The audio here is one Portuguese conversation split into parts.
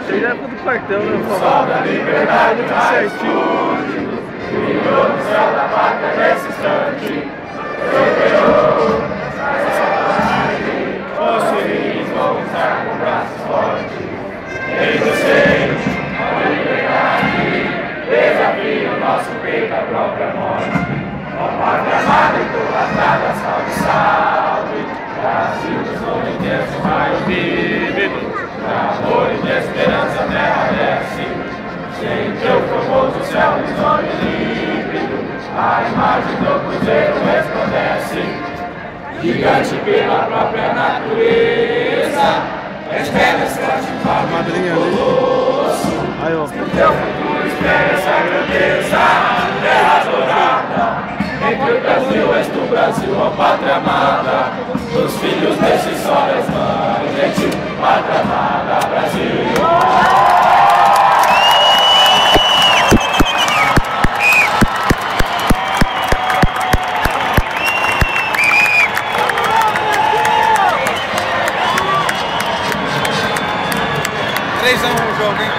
Sei na época do quartel, né? Solta a liberdade pra certinho. Brilhou no céu da pátria nesse instante. Superou essa saudade. Os filhos vão estar com braços fortes. Resistente à liberdade. Desafia o nosso peito à própria morte. Ó pátria amada e idolatrada, salve, salve. Brasil dos nomes intenso, raio vívido. De amor e de esperança a terra desce. Sem teu famoso céu dos homens límpido, a imagem do cruzeiro resplandece. Gigante pela própria natureza, espera forte para o colosso. Teu futuro espera essa grandeza, terra dourada. Entre o Brasil, és do Brasil, ó pátria amada. Dos filhos desses solas, mãe, gentil, pátria amada, Brasil. Três anos no jogo, hein?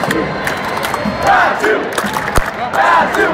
Brasil! Brasil! Brasil!